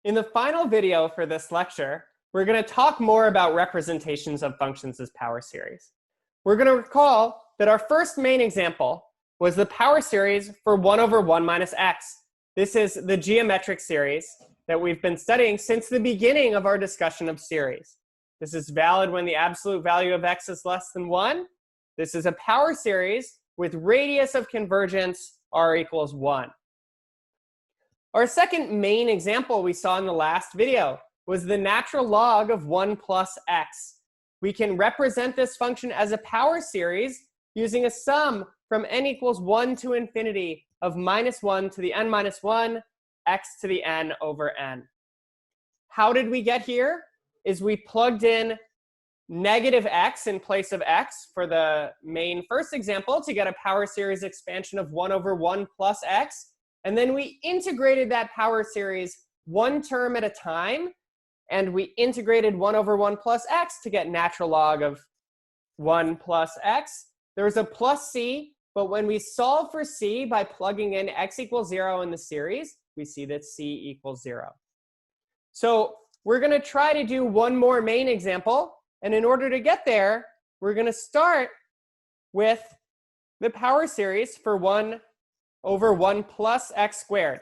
In the final video for this lecture, we're going to talk more about representations of functions as power series. We're going to recall that our first main example was the power series for 1 over 1 minus x. This is the geometric series that we've been studying since the beginning of our discussion of series. This is valid when the absolute value of x is less than 1. This is a power series with radius of convergence r equals 1. Our second main example we saw in the last video was the natural log of 1 plus x. We can represent this function as a power series using a sum from n equals 1 to infinity of minus 1 to the n minus 1, x to the n over n. How did we get here? Is we plugged in negative x in place of x for the main first example to get a power series expansion of 1 over 1 plus x. And then we integrated that power series one term at a time. And we integrated 1 over 1 plus x to get natural log of 1 plus x. There's a plus c, but when we solve for c by plugging in x equals 0 in the series, we see that c equals 0. So we're going to try to do one more main example. And in order to get there, we're going to start with the power series for 1 over 1 plus x squared.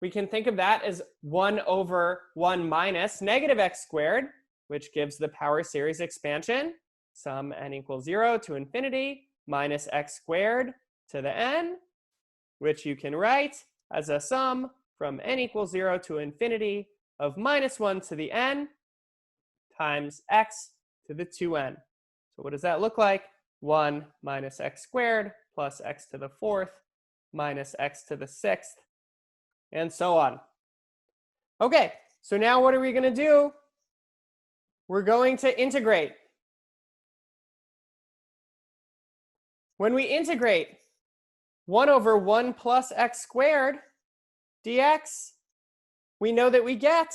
We can think of that as 1 over 1 minus negative x squared, which gives the power series expansion, sum n equals 0 to infinity, minus x squared to the n, which you can write as a sum from n equals 0 to infinity of minus 1 to the n times x to the 2n. So what does that look like? 1 minus x squared plus x to the 4th minus x to the 6th, and so on. Okay, so now what are we going to do? We're going to integrate. When we integrate 1 over 1 plus x squared dx, we know that we get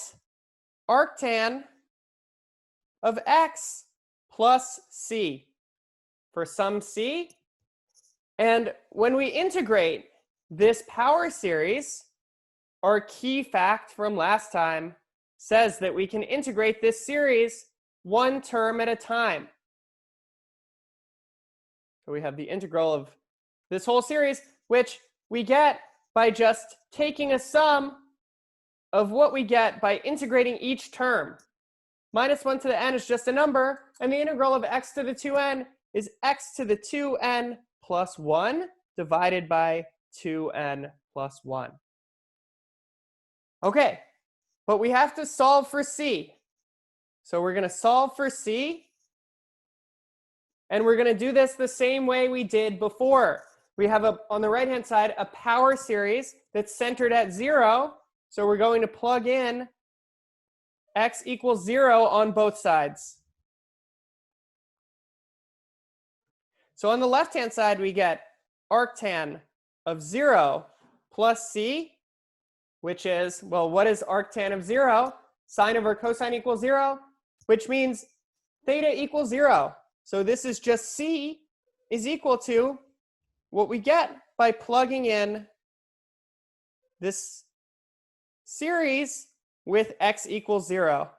arctan of x plus c for some c. And when we integrate this power series, our key fact from last time says that we can integrate this series one term at a time. So we have the integral of this whole series, which we get by just taking a sum of what we get by integrating each term. Minus 1 to the n is just a number, and the integral of x to the 2n is x to the 2n plus 1 divided by 2n plus 1. Okay, but we have to solve for c. So we're going to solve for c. And we're going to do this the same way we did before. We have, on the right-hand side, a power series that's centered at 0. So we're going to plug in x equals 0 on both sides. So on the left-hand side, we get arctan of 0 plus c, which is, well, what is arctan of 0? Sine over cosine equals 0, which means theta equals 0. So this is just c is equal to what we get by plugging in this series with x equals 0.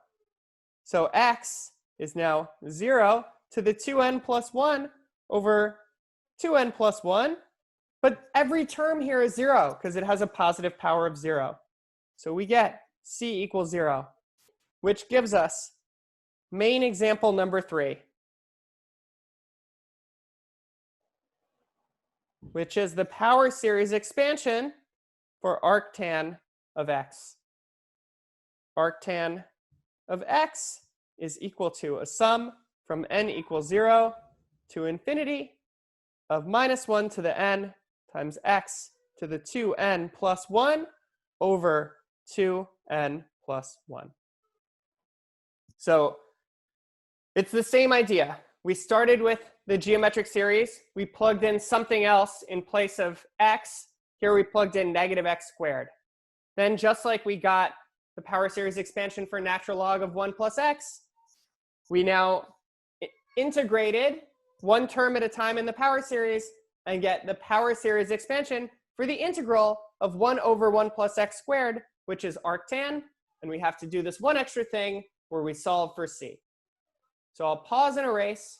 So x is now 0 to the 2n plus 1 over 2n plus 1. But every term here is 0 because it has a positive power of 0. So we get c equals 0, which gives us main example number 3, which is the power series expansion for arctan of x. Arctan of x is equal to a sum from n equals 0 to infinity of minus 1 to the n times x to the 2n plus 1 over 2n plus 1. So it's the same idea. We started with the geometric series. We plugged in something else in place of x. Here we plugged in negative x squared. Then just like we got the power series expansion for natural log of 1 plus x, we now integrated one term at a time in the power series and get the power series expansion for the integral of 1 over 1 plus x squared, which is arctan. and we have to do this one extra thing where we solve for c. So I'll pause and erase,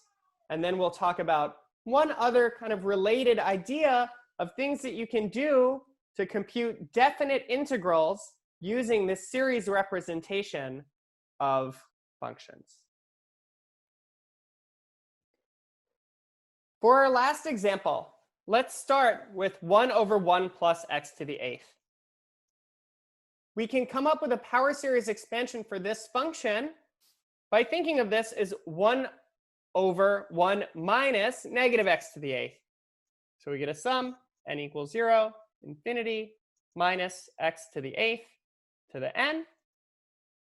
and then we'll talk about one other kind of related idea of things that you can do to compute definite integrals using this series representation of functions. For our last example, let's start with 1 over 1 plus x to the 8th. We can come up with a power series expansion for this function by thinking of this as 1 over 1 minus negative x to the 8th. So we get a sum, n equals 0, infinity, minus x to the 8th to the n,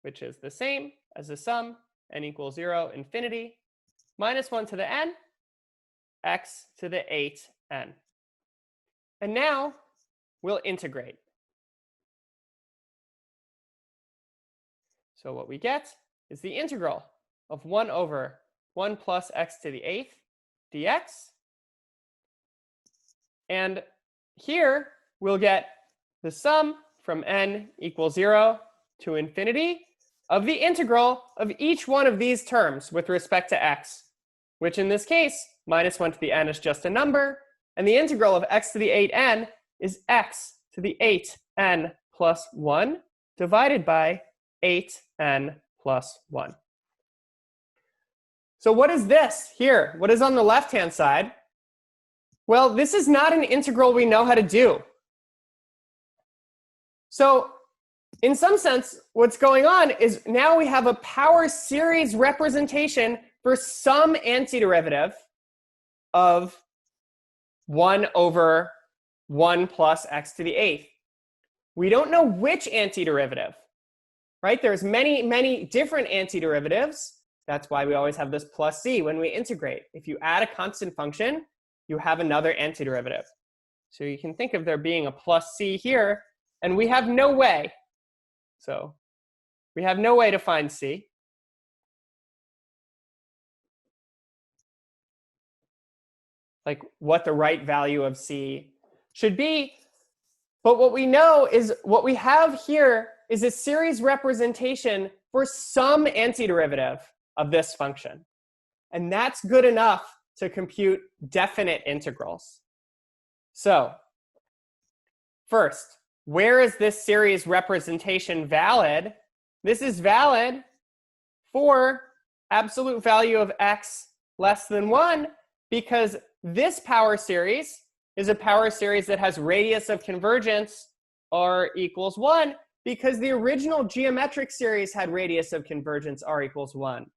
which is the same as the sum, n equals 0, infinity, minus 1 to the n, x to the 8n. And now we'll integrate. So what we get is the integral of 1 over 1 plus x to the 8th dx. And here we'll get the sum from n equals 0 to infinity of the integral of each one of these terms with respect to x, which in this case, minus 1 to the n is just a number, and the integral of x to the 8n is x to the 8n plus 1 divided by 8n plus 1. So what is this here? What is on the left-hand side? Well, this is not an integral we know how to do. So in some sense, what's going on is now we have a power series representation for some antiderivative of 1 over 1 plus x to the 8th. We don't know which antiderivative, right? There's many different antiderivatives. That's why we always have this plus c when we integrate. If you add a constant function, you have another antiderivative. So you can think of there being a plus c here, and we have no way. So we have no way to find c. Like what the right value of c should be. But what we know is what we have here is a series representation for some antiderivative of this function. And that's good enough to compute definite integrals. So first, where is this series representation valid? This is valid for absolute value of x less than 1, because this power series is a power series that has radius of convergence r equals 1, because the original geometric series had radius of convergence r equals 1.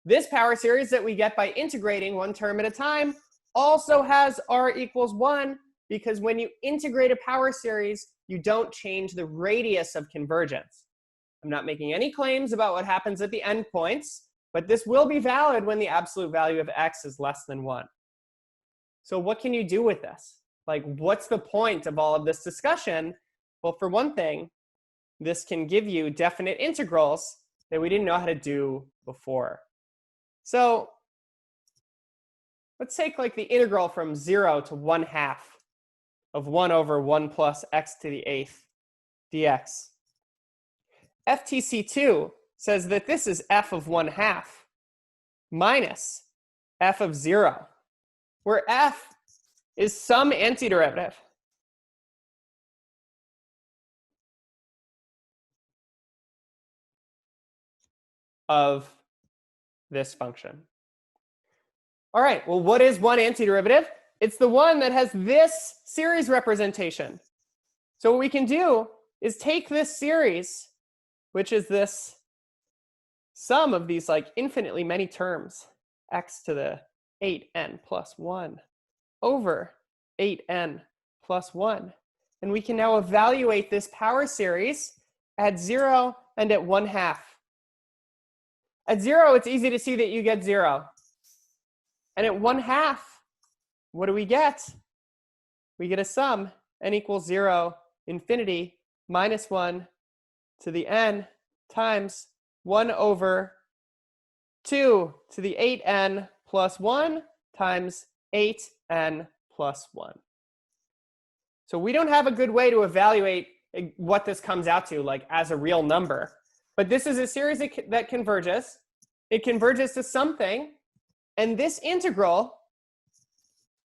This power series that we get by integrating one term at a time also has r equals 1, because when you integrate a power series, you don't change the radius of convergence. I'm not making any claims about what happens at the endpoints, but this will be valid when the absolute value of x is less than 1. So what can you do with this? Like, what's the point of all of this discussion? Well, for one thing, this can give you definite integrals that we didn't know how to do before. So let's take like the integral from 0 to 1/2 of 1 over 1 plus x to the 8th dx. FTC2 says that this is f of 1/2 minus f of 0, where f is some antiderivative of this function. All right, well, what is one antiderivative? It's the one that has this series representation. So what we can do is take this series, which is this sum of these like infinitely many terms, x to the 8n plus 1 over 8n plus 1. And we can now evaluate this power series at 0 and at 1/2. At 0, it's easy to see that you get 0. And at 1/2, what do we get? We get a sum, n equals 0, infinity, minus 1 to the n times 1 over 2 to the 8n plus 1 times 8n plus 1. So we don't have a good way to evaluate what this comes out to, like as a real number. But this is a series that converges. It converges to something. And this integral,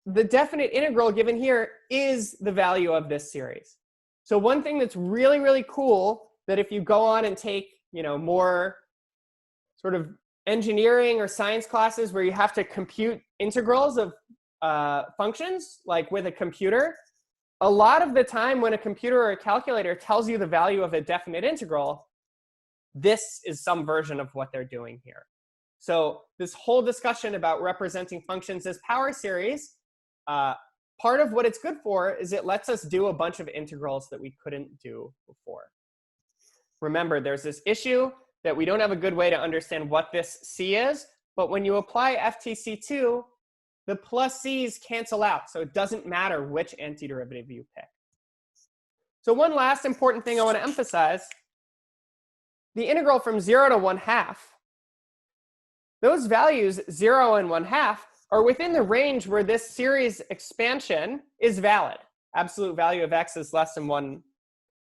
the definite integral given here, is the value of this series. So one thing that's really, really cool, that if you go on and take, more sort of engineering or science classes where you have to compute integrals of functions, like with a computer, a lot of the time when a computer or a calculator tells you the value of a definite integral, this is some version of what they're doing here. So this whole discussion about representing functions as power series, part of what it's good for is it lets us do a bunch of integrals that we couldn't do before. Remember, there's this issue that we don't have a good way to understand what this c is, but when you apply FTC2, the plus c's cancel out, so it doesn't matter which antiderivative you pick. So one last important thing I want to emphasize, the integral from 0 to 1/2, those values 0 and 1/2 are within the range where this series expansion is valid. Absolute value of x is less than 1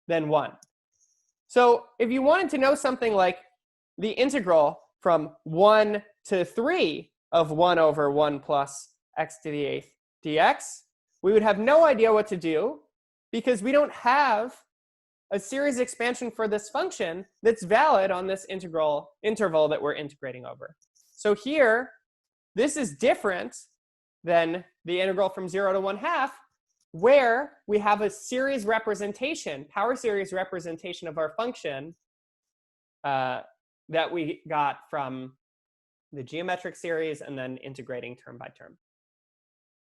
than 1. So if you wanted to know something like the integral from 1 to 3 of 1 over 1 plus x to the 8th dx, we would have no idea what to do because we don't have a series expansion for this function that's valid on this interval that we're integrating over. So here, this is different than the integral from 0 to 1/2, where we have a series representation, power series representation of our function that we got from the geometric series and then integrating term by term.